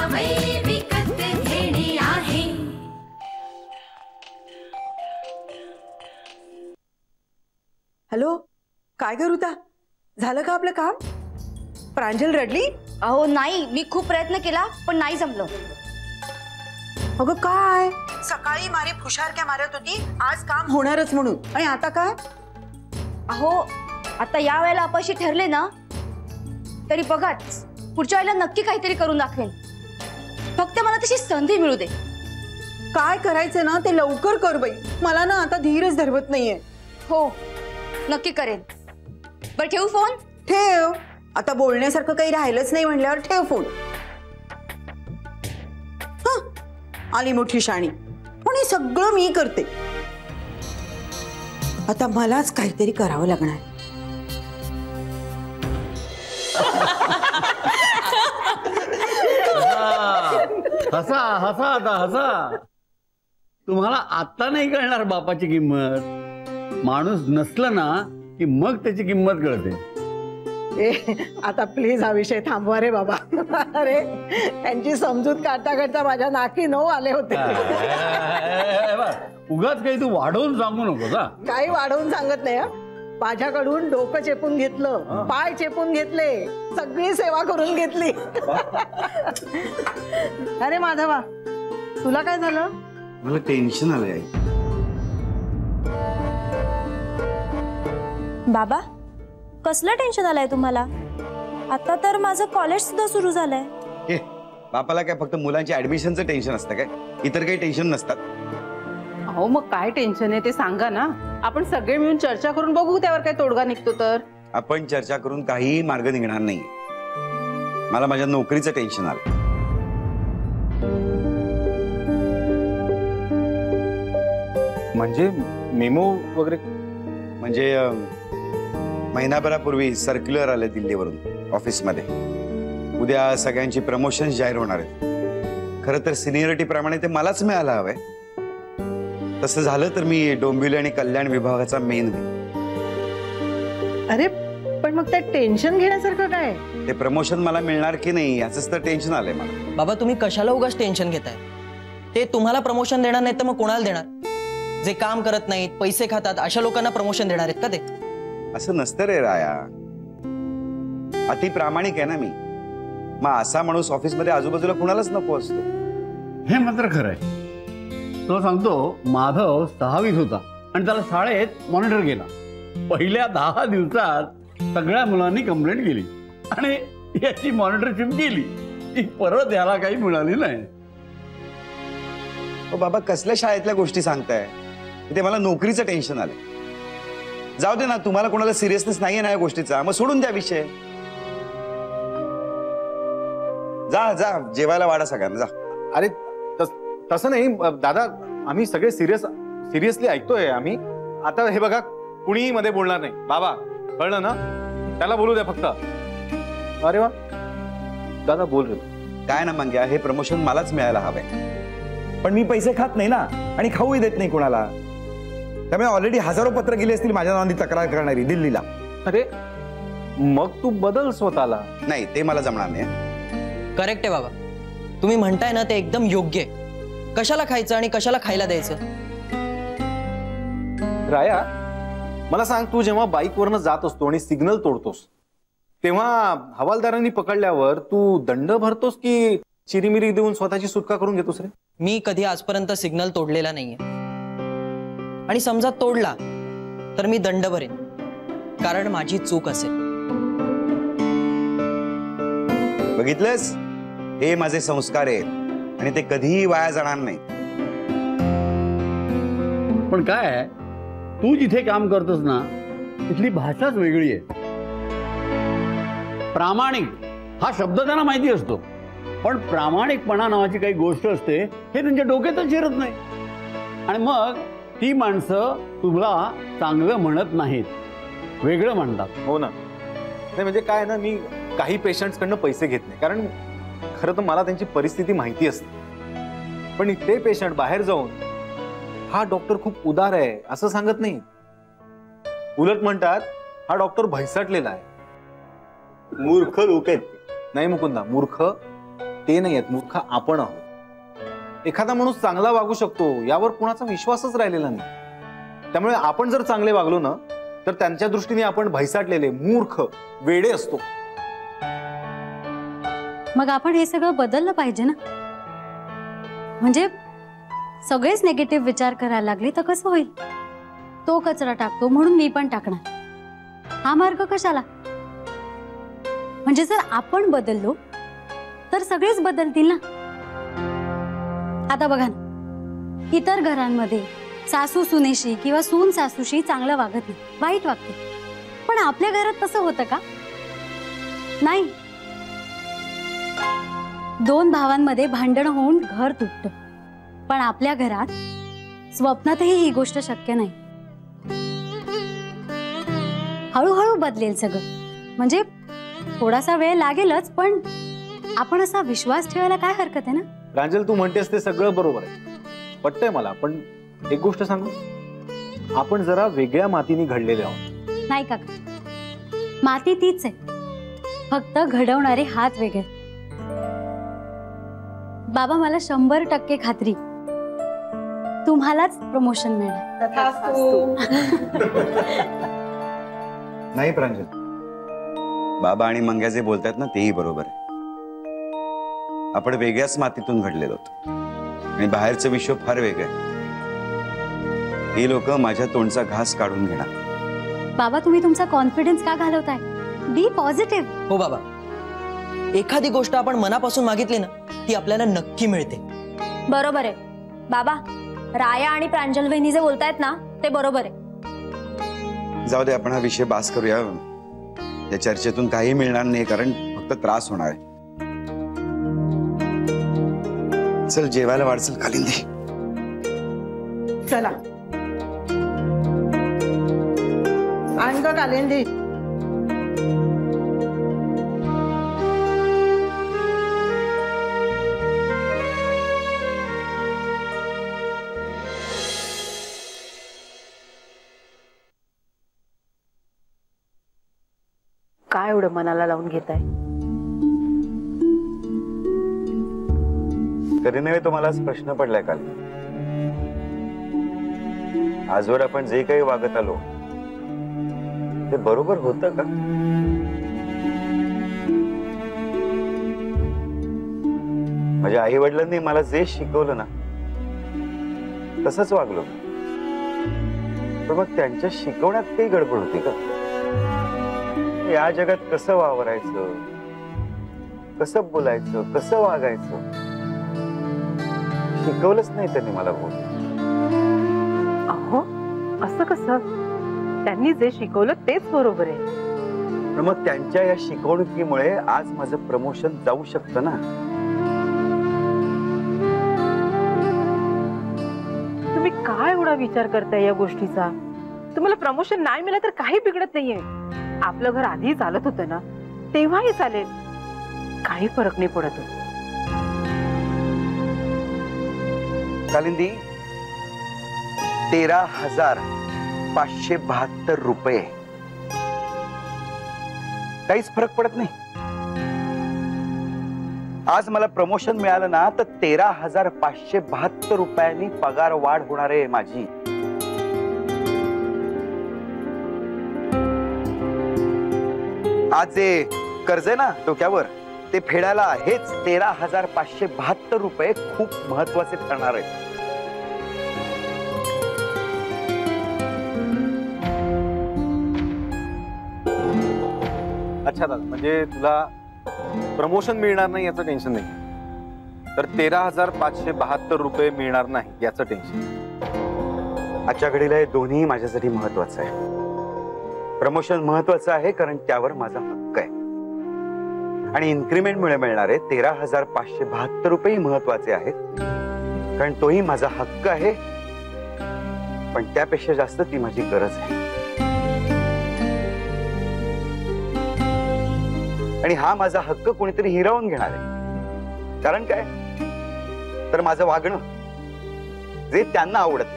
जावई विकत घेणे आहे। हॅलो, काय ग ऋता, झालं का आपलं काम? प्रांजल रडली? अहो नाही, मी खूप प्रयत्न केला पण नाही जमलं। अगं काय, सकाळी मारे फुशारक्या मारत होती आज काम होणारच म्हणून, आणि आता काय? अहो आता या वेळेला अपयशी ठरले ना तरी बघाच, पुढच्या वेळेला नक्की काहीतरी करून दाखवेन। फक्त मला तशी संधी मिळू दे। काय करायचं ना ते लवकर कर बाई, मला ना आता धीरच धरवत नाहीये। हो नक्की करेन। बरं ठेवू फोन? ठेव, आता बोलण्यासारखं काही राहिलंच नाही म्हणल्यावर ठेव फोन। आली मोठी शाणी, पण हे सगळं मी करते, आता मलाच काहीतरी करावं लागणार। हसा हसा आता हसा। तुम्हाला आता नाही कळणार बापाची किंमत, माणूस नसला ना की मग त्याची किंमत कळते। आता प्लीज हा विषय थांबवा रे बाबा। अरे त्यांची समजूत काढता काढता माझ्या नाकी नऊ आले होते। उगाच काही तू वाढवून सांगू नको का? काही वाढवून सांगत नाही, माझ्याकडून डोकं चेपून घेतलं, पाय चेपून घेतले, सगळी सेवा करून घेतली। अरे माधवा, तुला काय झालं? मला टेन्शन आलंय। बाबा कसलं टेन्शन आलंय तुम्हाला? आता तर माझं कॉलेज सुद्धा सुरू झालंय। बापाला काय फक्त मुलांच्या ऍडमिशनचं टेन्शन असतं काय? इतर काही टेन्शन नसतात? अहो मग काय टेन्शन आहे ते सांगा ना, आपण सगळे मिळून चर्चा करून बघू त्यावर काय तोडगा निघतो तर। आपण चर्चा करून काही मार्ग निघणार नाही। मला माझ्या नोकरीचं टेन्शन आलं। म्हणजे मेमो वगैरे? म्हणजे महिनाभरापूर्वी सर्क्युलर आले दिल्लीवरून ऑफिसमध्ये, उद्या सगळ्यांची प्रमोशन जाहीर होणार आहेत। खरं तर सिनियरिटी प्रमाणे ते मलाच मिळायला हवंय, तसं झालं तर मी डोंबिवली आणि कल्याण विभागाचा मेन होईल। अरे पण मग त्या टेन्शन घेण्यासारखं काय? ते प्रमोशन मला मिळणार की नाही याचंच तर टेन्शन आलंय मला। बाबा तुम्ही कशाला उगाच टेन्शन घेताय? ते तुम्हाला प्रमोशन देणार नाही तर मग कोणाला देणार? जे काम करत नाहीत, पैसे खातात अशा लोकांना प्रमोशन देणार आहेत का ते? असं नसतं रे राया, अति प्रामाणिक आहे ना मी। मग असा माणूस ऑफिसमध्ये आजूबाजूला कुणालाच नको असतो। हे मात्र खरं आहे। तुला सांगतो, माधव 6वीत होता आणि त्याला शाळेत मॉनिटर केला। पहिल्या 10 दिवसात सगळ्या मुलांनी कंप्लेंट केली आणि याची मॉनिटरशिप केली, ती परत याला काही मिळाली नाही। बाबा कसल्या शाळेतल्या गोष्टी सांगताय? ते मला नोकरीचं टेन्शन आलंय। जाऊ दे ना, तुम्हाला कोणाला सिरियसनेस नाहीये ना या गोष्टीचा, मग सोडून द्या विषय। जा जा जेवायला वाढा सगळ्यांना, जा। अरे तसं नाही दादा, आम्ही सगळे सिरियसली ऐकतोय आम्ही। आता हे बघा, कुणीही मध्ये बोलणार नाही। बाबा कळलं ना, त्याला बोलू द्या फक्त। अरे वा दादा बोल रे। काय ना मंग्या, हे प्रमोशन मलाच मिळायला हवंय, पण मी पैसे खात नाही ना आणि खाऊही देत नाही कोणाला। त्यामुळे ऑलरेडी हजारो पत्र गेली असतील माझ्या नावाने तक्रार करणारी दिल्लीला। अरे मग तू बदल स्वतःला। नाही, ते मला जमणार नाही। करेक्ट आहे बाबा, तुम्ही म्हणताय ना ते एकदम योग्य आहे। कशाला खायचं आणि कशाला खायला द्यायचं? राया मला सांग, तू जेव्हा बाईकवरनं जात असतो आणि सिग्नल तोडतोस तेव्हा हवालदारांनी पकडल्यावर तू दंड भरतोस की चिरीमिरी देऊन स्वतःची सुटका करून घेतोस रे? मी कधी आजपर्यंत सिग्नल तोडलेला नाहीये, आणि समजा तोडला तर मी दंड भरेन, कारण माझी चूक असेल। बघितलंस, हे माझे संस्कार आहेत आणि ते कधीही वाया जाणार नाही। पण काय आहे, तू जिथे काम करतोस ना तिथली भाषाच वेगळी आहे। प्रामाणिक हा शब्द त्यांना माहिती असतो, पण प्रामाणिकपणा नावाची काही गोष्ट असते हे त्यांच्या डोक्यातच शिरत नाही, आणि मग ती माणसं तुला चांगलं म्हणत नाहीत, वेगळं म्हणतात। हो ना, नाही म्हणजे काय ना, मी काही पेशंट्स कडनं पैसे घेत नाही, कारण खरं तर मला त्यांची परिस्थिती माहिती असते। पण ते पेशंट बाहेर जाऊन हा डॉक्टर खूप उदार आहे असं सांगत नाही, उलट म्हणतात हा डॉक्टर भैसटलेला आहे। मूर्ख लोक आहेत। नाही मुकुंदा, मूर्ख ते नाही आहेत, मूर्ख आपण आहोत. एखादा माणूस चांगला वागू शकतो यावर कुणाचा विश्वासच राहिलेला नाही. त्यामुळे आपण जर चांगले वागलो ना तर त्यांच्या दृष्टीने आपण भैसाटलेले, मूर्ख, वेडे असतो. मग आपण हे सगळं बदललं पाहिजे ना. म्हणजे सगळेच निगेटिव्ह विचार करायला लागले तर कसं होईल. तो कचरा टाकतो म्हणून मी पण टाकणार, हा मार्ग कशाला. म्हणजे जर आपण बदललो तर सगळेच बदलतील ना. आता बघा ना, इतर घरांमध्ये सासू सुनेशी किंवा सून सासूशी चांगलं वागत नाही, वाईट वागते. पण आपल्या घरात तसं होतं का? नाही. दोन भावांमध्ये भांडण होऊन घर तुटतं, पण आपल्या घरात स्वप्नातही ही गोष्ट शक्य नाही. हळूहळू बदलेल सगळं. म्हणजे थोडासा वेळ लागेलच, पण आपण असा विश्वास ठेवायला काय हरकत आहे ना. प्रांजल, तू म्हणतेस ते सगळं बरोबर आहे, पटतंय मला. पण एक गोष्ट सांगू, आपण जरा वेगळ्या मातीने घडलेले आहोत. नाही काका, माती तीच आहे, फक्त घडवणारे हात वेगळे. बाबा, मला 100% खात्री, तुम्हालाच प्रमोशन मिळणार. नाही प्रांजल, बाबा आणि मंग्या जे बोलतात ना तेही बरोबर आहे. आपण वेगळ्याच मातीतून घडलेलो होतो आणि बाहेरचं विश्व फार वेगळं आहे. ही लोक माझ्या तोंडचा घास काढून घेणार. बाबा, तुम्ही तुमचा कॉन्फिडन्स का घालवताय? बी पॉझिटिव्ह. हो बाबा, एखादी गोष्ट आपण मनापासून मागितली ना ती आपल्याला नक्की मिळते. बरोबर आहे बाबा. राया आणि प्रांजल वहिनी जे बोलतायत ना ते बरोबर आहे. जाऊ दे, आपण हा विषय बास करूया. या चर्चेतून काही मिळणार नाही, कारण फक्त त्रास होणार आहे. चल जेवायला वाढचल कालिंदी. चला आण ग कालिंदी. काय एवढं मनाला लावून घेताय? तरी नव्हे, तुम्हाला प्रश्न पडलाय काल. आजवर आपण जे काही वागत आलो ते बरोबर होतं का? माझ्या आई वडिलांनी मला जे शिकवलं ना तसंच वागलो. पण मग त्यांच्या शिकवण्यात काही गडबड होती का? या जगात कसं वावरायचं, कसं बोलायचं, कसं वागायचं शिकवलंच नाही त्यांनी मला. बोल अहो, असं कसं? त्यांनी जे शिकवलं तेच बरोबर आहे. पण मग त्यांच्या या शिकवणुकीमुळे आज माझं प्रमोशन जाऊ शकतं ना. तुम्ही काय एवढा विचार करताय या गोष्टीचा? तुम्हाला प्रमोशन नाही मिळालं तर काही बिघडत नाहीये. आपलं घर आधी चालत होतं ना तेव्हाही चालेल, काही फरक नाही पडत. कालिंदी, 13,572 रुपये, काहीच फरक पडत नाही. आज मला प्रमोशन मिळालं ना तर 13,572 रुपयांनी पगार वाढ होणार आहे माझी. आज जे कर्ज आहे ना डोक्यावर ते फेडायला हेच 13,572 रुपये खूप महत्वाचे ठरणार आहेत. अच्छा दादा, म्हणजे तुला प्रमोशन मिळणार नाही याचं टेन्शन नाही, तर 13,572 रुपये मिळणार नाही याचं टेन्शन. आजच्या घडीला हे दोन्ही माझ्यासाठी महत्वाचं आहे. प्रमोशन महत्वाचं आहे कारण त्यावर माझा हक्क आहे, आणि इन्क्रीमेंट मिळणारे 13,572 रुपये महत्वाचे आहेत कारण तोही माझा हक्क आहे. पण त्यापेक्षा जास्त ती माझी गरज आहे. आणि हा माझा हक्क कोणीतरी हिरावून घेणार आहे. कारण काय? तर माझं वागणं जे त्यांना आवडत नाही.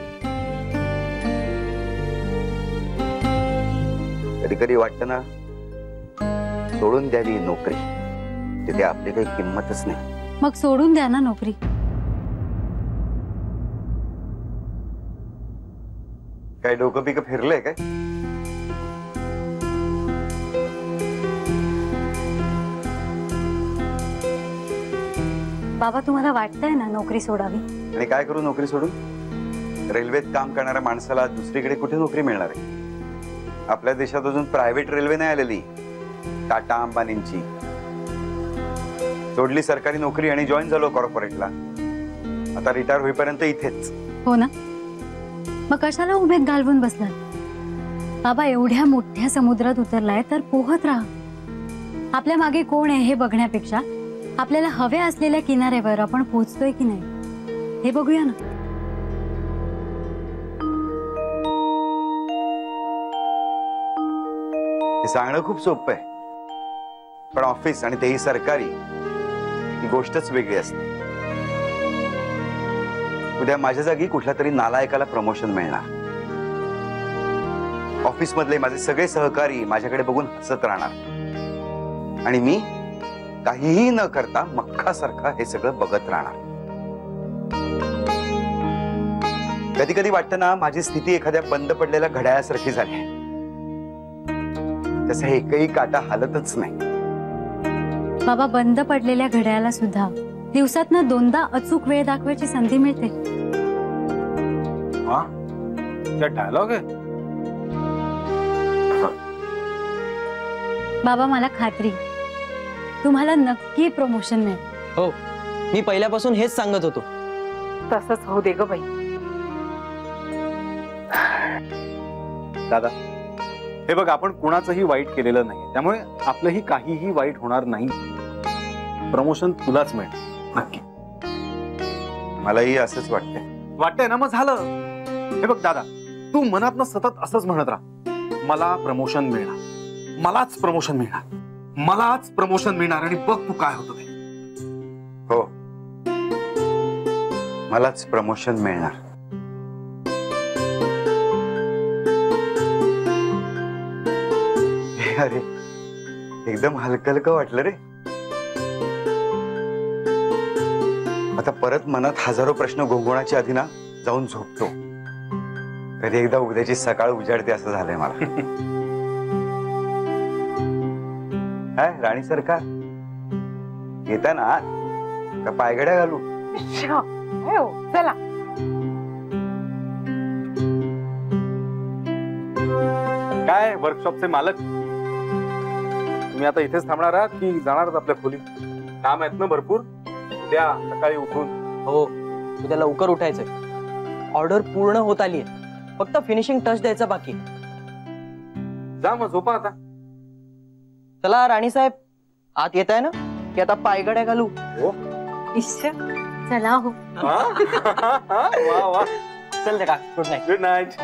कधी कधी वाटतं ना सोडून द्यावी नोकरी, तिथे आपली काही किंमतच नाही. मग सोडून द्या ना नोकरी. काय डोकं पिकं फिरलंय काय? बाबा तुम्हाला वाटतंय ना नोकरी सोडावी? आणि काय करू नोकरी सोडून? रेल्वेत काम करणाऱ्या माणसाला दुसरीकडे कुठे नोकरी मिळणार आहे? आपल्या देशात अजून प्रायव्हेट रेल्वे नाही आलेली. टाटा अंबानींची सोडली सरकारी नोकरी आणि जॉईन झालो कॉर्पोरेटला. आता रिटायर होईपर्यंत इथेच. हो ना, मग कशाला उभेत घालवून बसलात? बाबा एवढ्या मोठ्या समुद्रात उतरलाय तर पोहत राहा. आपल्या मागे कोण आहे हे बघण्यापेक्षा आपल्याला हव्या असलेल्या किनाऱ्यावर आपण पोहोचतोय की नाही हे बघूया ना. हे सांगणं खूप सोपं आहे, पण ऑफिस आणि तेही सरकारी ही गोष्टच वेगळी असते. उद्या माझ्या जागी कुठल्या तरी नालायकाला प्रमोशन मिळणार. ऑफिस मधले माझे सगळे सहकारी माझ्याकडे बघून हसत राहणार आणि मी काहीही न करता मक्खासारखा हे सगळं बघत राहणार. कधी कधी वाटतं ना माझी स्थिती एखाद्या बंद पडलेल्या घड्याळासारखी झाली आहे. तसं एकही काटा हालतच नाही. बाबा बंद पडलेल्या घड्याळाला सुद्धा दिवसातनं 2दा अचूक वेळ दाखवायची संधी मिळते. क्या डायलॉग आहे बाबा. मला खात्री तुम्हाला नक्की प्रमोशन मिळेल. हो, मी पहिल्यापासून हेच सांगत होतो. तसंच होऊ दे ग बाई. दादा हे बघ, आपण कुणाचंही वाईट केलेलं नाही, त्यामुळे आपलंही काहीही वाईट होणार नाही. प्रमोशन तुलाच मिळेल नक्की. मलाही असंच वाटतंय. वाटतंय ना? मग झालं. हे बघ दादा, तू मनातनं सतत असंच म्हणत राहा, मला प्रमोशन मिळणार, मलाच प्रमोशन मिळणार, मलाच प्रमोशन मिळणार, आणि बघ तू काय होतं ते. हो, मलाच प्रमोशन मिळणार. अरे एकदम हलकं हलकं वाटलं रे. आता परत मनात हजारो प्रश्न घोंगवण्याच्या आधी ना जाऊन झोपतो. कधी एकदा उद्याची सकाळ उजाडते असं झालंय मला. काय राणी सरकार येता ना का पायघड्या घालू? चला. काय वर्कशॉपचे मालक तुम्ही आता इथेच थांबणार आहात की जाणार आहात आपल्या खोलीत? काम आहेत ना भरपूर. उद्या सकाळी उठून. हो, उद्या लवकर उठायचंय. ऑर्डर पूर्ण होत आलीये, फक्त फिनिशिंग टच द्यायचा बाकी. जा मग झोपा आता. चला राणी साहेब, आत येत आहे ना की आता पायघड्या घालू? हो चला हो. वा वा. चल का, गुड नाईट. Good night.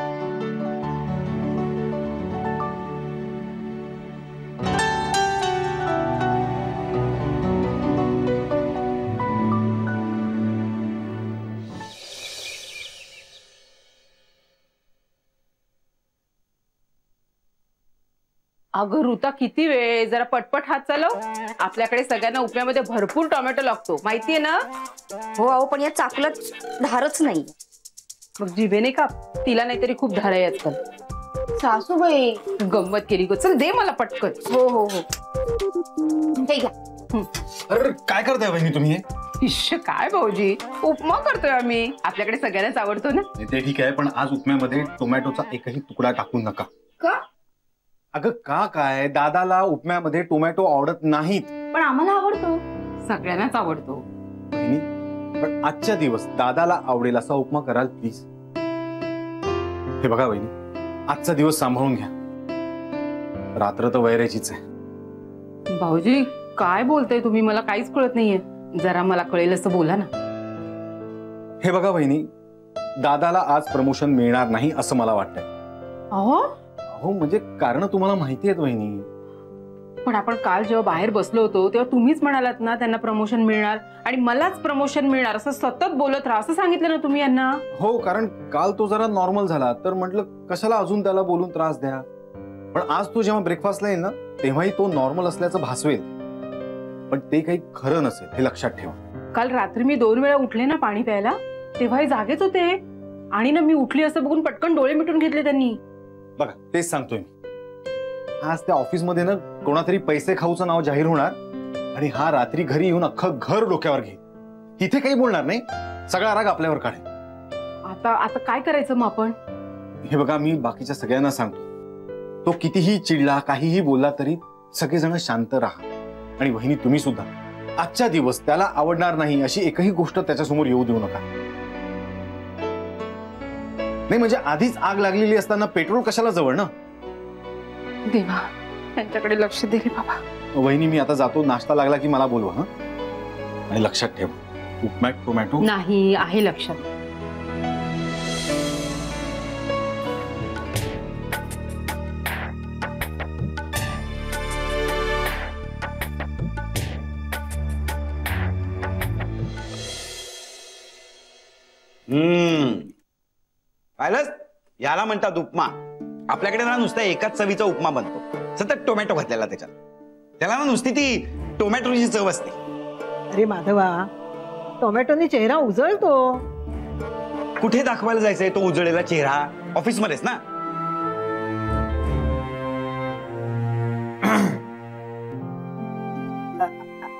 अगं ऋता, किती वेळ, जरा पटपट हात चालव. आपल्याकडे सगळ्यांना उपम्यामध्ये भरपूर टोमॅटो लागतो, माहितीये ना? हो अहो, पण या चाकलत धारच नाही. मग जिभेने काप, तिला नाहीतरी खूप धार आहे आजकाल. सासूबाई गंमत केली गो. चल दे मला पटकन. हो हो हो, हे घ्या. अरे काय करताय बहिणी तुम्ही? इश्श, काय भाऊजी, उपमा करतोय आम्ही. आपल्याकडे सगळ्यांनाच आवडतो ना. ते ठीक आहे, पण आज उपम्यामध्ये टोमॅटोचा एकही तुकडा टाकू नका. का? अगं का काय, दादाला उपम्यामध्ये टोमॅटो आवडत नाहीत. पण आम्हाला आवडतो. सगळ्यांनाच आवडतो. बहिणी, पण आजच्या दिवस दादाला आवडेल असा उपमा कराल प्लीज. हे बघा बहिणी, आजचा दिवस सांभाळून घ्या. रात्र तर वैराचीच आहे. भाऊजी काय बोलताय तुम्ही? मला काहीच कळत नाहीये. जरा मला कळेल असं बोला ना. हे बघा बहिणी, दादाला आज प्रमोशन मिळणार नाही असं मला वाटतंय. अहो हो, म्हणजे कारण तुम्हाला माहिती आहेत वहिनी. पण आपण काल जेव्हा बाहेर बसलो होतो तेव्हा तुम्हीच म्हणालात ना त्यांना प्रमोशन मिळणार आणि मलाच प्रमोशन मिळणार असं सतत बोलत राहा असं सांगितलं ना तुम्ही यांना. हो, कारण काल तो जरा नॉर्मल झाला तर म्हटलं कशाला अजून त्याला बोलून त्रास द्या. पण आज तो जेव्हा ब्रेकफास्टला येईल ना तेव्हाही तो नॉर्मल असल्याचं भासवेल, पण ते काही खरं नसेल हे लक्षात ठेवा. काल रात्री मी 2 वेळा उठले ना पाणी प्यायला, तेव्हाही जागेच होते. आणि ना मी उठली असं बघून पटकन डोळे मिटून घेतले त्यांनी. बघा तेच सांगतोय मी. आज त्या ऑफिसमध्ये ना कोणातरी पैसे खाऊचं नाव जाहीर होणार आणि हा रात्री घरी येऊन अख्खं घर डोक्यावर घेईल. तिथे काही बोलणार नाही, सगळा राग आपल्यावर काढेल. आता काय करायचं मग आपण? हे बघा, मी बाकीच्या सगळ्यांना सांगतो, तो कितीही चिडला काहीही बोलला तरी सगळेजण शांत राहा. आणि वहिनी तुम्ही सुद्धा आजच्या दिवस त्याला आवडणार नाही अशी एकही गोष्ट त्याच्यासमोर येऊ देऊ नका. नाही म्हणजे आधीच आग लागलेली असताना पेट्रोल कशाला जवळ ना. देवा, त्यांच्याकडे लक्ष दे रे बाबा. वहिनी मी आता जातो, नाश्ता लागला की मला बोलवा. हा, आणि लक्षात ठेव, उपमा टोमॅटो नाही आहे लक्षात. पाहिलंच, याला म्हणतात उपमा. आपल्याकडे ना नुसता एकाच चवीचा उपमा बनतो, सतत टोमॅटो घातलेला त्याच्यात. त्याला ना नुसती ती टोमॅटोची चव असते. अरे माधवा, टोमॅटोनी चेहरा उजळतो. कुठे दाखवायला जायचंय तो उजळलेला चेहरा? ऑफिसमध्येच ना.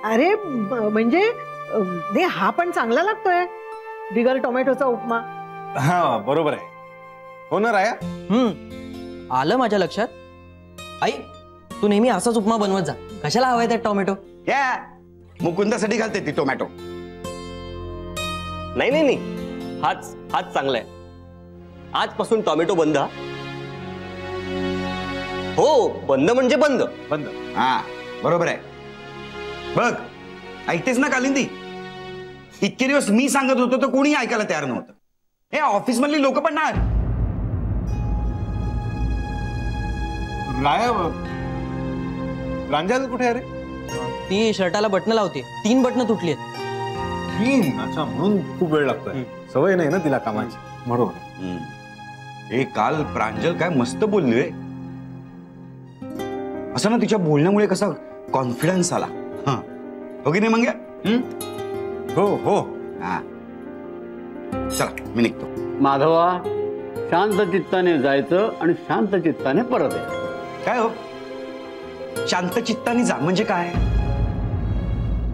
अरे म्हणजे हा पण चांगला लागतोय, बिगर टोमॅटोचा उपमा. हा बरोबर आहे. हो ना राया? आलं माझ्या लक्षात. आई, तू नेहमी असाच उपमा बनवत जा. कशाला हवाय त्यात टोमॅटो? या मुकुंदासाठी घालते ती टोमॅटो. नाही नाही नाही, हाच चांगला आहे. आजपासून टोमॅटो बंद. हो, बंद म्हणजे बंद. बंद. हा बरोबर आहे. बघ, ऐकतेस ना कालिंदी? इतके दिवस मी सांगत होतो तर कोणी ऐकायला तयार नव्हतं. हे ऑफिस मधली लोक पण ना. राया, प्रांजल कुठे आहे रे? ती शर्टाला बटणं लावते. 3 बटणं तुटली आहेत. 3? अच्छा, म्हणून खूप वेळ लागतोय. सवय नाही ना तिला कामाची. बरोबर. हे काल प्रांजल काय मस्त बोलली रे. असं ना तिच्या बोलण्यामुळे कसा कॉन्फिडन्स आला. हो की नाही मंग्या? हो हो. हा, चला मी निघतो. माधवा, शांत चित्ताने जायचं आणि शांत चित्ताने परत यायचं. काय हो शांत चित्ताने जा म्हणजे काय?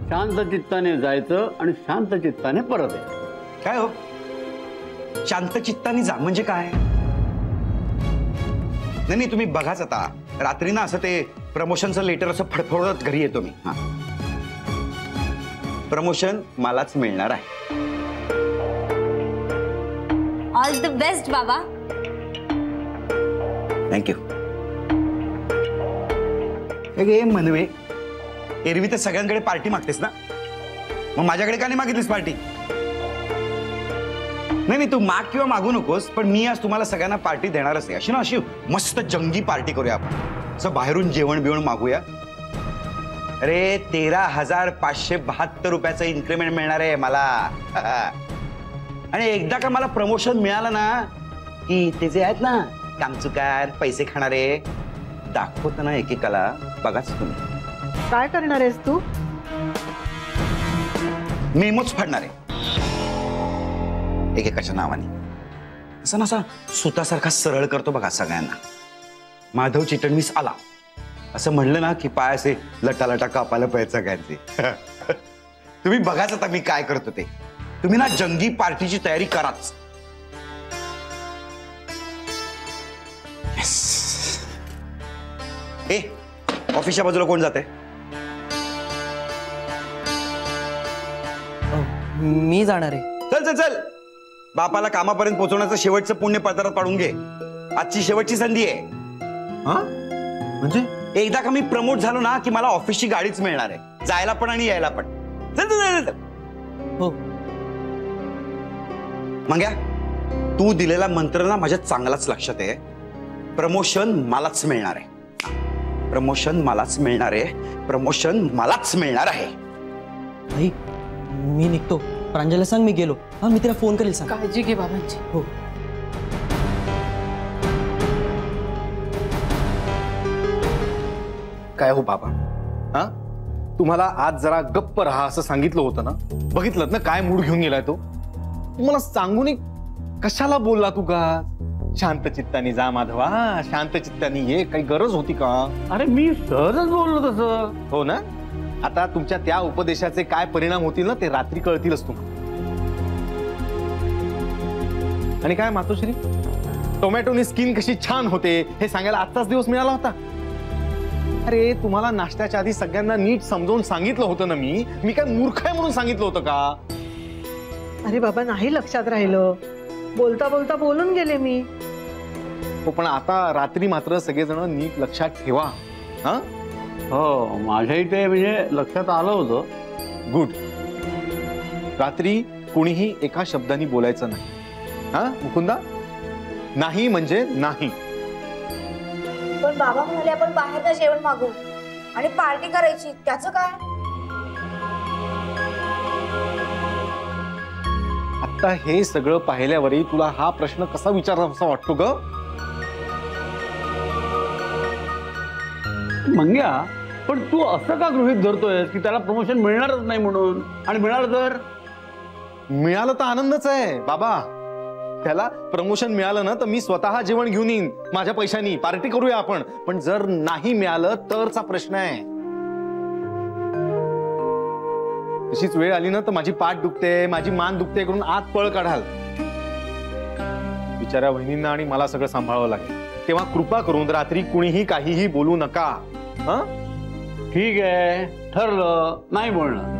शांत चित्ताने जायचं आणि शांत चित्ताने परत यायचं. काय हो शांत चित्ताने जा म्हणजे काय? नाही तुम्ही बघाच आता, रात्री ना असं ते प्रमोशनचं लेटर असं फडफडत घरी येतो मी. हा, प्रमोशन मलाच मिळणार आहे. ऑल द बेस्ट बाबा. थँक्यू. हे मनवे, एरवी तर सगळ्यांकडे पार्टी मागतेस ना, मग माझ्याकडे का नाही मागितलीस पार्टी? नाही तू माग किंवा मागू नकोस, पण मी आज तुम्हाला सगळ्यांना पार्टी देणारच आहे. अशी ना अशी मस्त जंगी पार्टी करूया आपण. असं बाहेरून जेवण बिवण मागूया. अरे 13,572 रुपयाचं इन्क्रीमेंट मिळणार आहे मला. आणि एकदा का मला प्रमोशन मिळालं ना की ते जे आहेत ना कामचुकार पैसे खाणारे, दाखवत ना एकेकाला. बघाच तुम्ही. काय करणार आहेस तू? मेमोच फाडणार आहे एकेकाच्या नावाने. असं ना सुतासारखा सरळ करतो बघा सगळ्यांना. माधव चिटणवीस आला असं म्हणलं ना की पाय असे लटालटा कापायला पाहिजे सगळ्यांचे. तुम्ही बघाच आता मी काय करतो ते. तुम्ही ना जंगी पार्टीची तयारी कराच. ए, ऑफिसच्या बाजूला कोण जाते? मी जाणार आहे. चल चल चल, बापाला कामापर्यंत पोहोचवण्याचं शेवटचं पुण्य पदरात पाडून घे. आजची शेवटची संधी आहे. हा म्हणजे एकदा का मी प्रमोट झालो ना की मला ऑफिसची गाडीच मिळणार आहे, जायला पण आणि यायला पण. चल चल चल. हो. मंग्या, तू दिलेला मंत्र ना माझ्या चांगलाच लक्षात आहे. प्रमोशन मलाच मिळणार आहे. प्रमोशन मलाच मिळणार आहे. प्रमोशन मलाच मिळणार आहे. आई, मी निघतो. प्रांजलला सांग मी गेलो. हा, मी तिला फोन करेल. सांग. काळजी घे बाबांची. हो. काय हो बाबा, हा तुम्हाला आज जरा गप्प राहा असं सांगितलं होतं ना, बघितलं ना काय मूड घेऊन गेलाय तो. तुम्हाला सांगून कशाला बोलला तू का? शांत चित्तानी जा माधवा, शांत चित्तानी ये. काही गरज होती का? अरे मी सहजच बोललो तसं. हो ना. आता तुमच्या त्या उपदेशाचे काय परिणाम होतील ना ते रात्री कळतीलच तुम्हाला. आणि काय मातोश्री, टोमॅटोनी स्किन कशी छान होते हे सांगायला आजचाच दिवस मिळाला होता. अरे तुम्हाला नाश्त्याच्या आधी सगळ्यांना नीट समजावून सांगितलं होतं ना. मी काय मूर्ख आहे म्हणून सांगितलं होतं का? अरे बाबा नाही लक्षात राहिलं, बोलता बोलता बोलून गेले मी. हो पण आता रात्री मात्र सगळेजण नीट लक्षात ठेवा. हा हो माझ्या इथे म्हणजे लक्षात आलं होतं. गुड. रात्री कुणीही एका शब्दाने बोलायचं नाही. हा मुकुंदा, नाही म्हणजे नाही. पण बाबा म्हणाले आपण बाहेरचं जेवण मागू आणि पार्टी करायची, त्याचं काय? आता हे सगळं पाहिल्यावरही तुला हा प्रश्न कसा विचारावा वाटतो ग? मंग्या, पण तू असं का गृहीत धरतोयस की त्याला प्रमोशन मिळणारच नाही म्हणून? आणि मिळालं तर? मिळालं तर आनंदच आहे बाबा. त्याला प्रमोशन मिळालं ना तर मी स्वतः जेवण घेऊन येईन माझ्या पैशानी, पार्टी करूया आपण. पण जर नाही मिळालं तरचा प्रश्न आहे. तशीच वेळ आली ना तर माझी पाठ दुखते, माझी मान दुखते करून आत पळ काढाल. बिचाऱ्या वहिनींना आणि मला सगळं सांभाळावं लागेल. तेव्हा कृपा करून रात्री कुणीही काहीही बोलू नका. हा ठीक आहे, ठरलं, नाही बोलणार.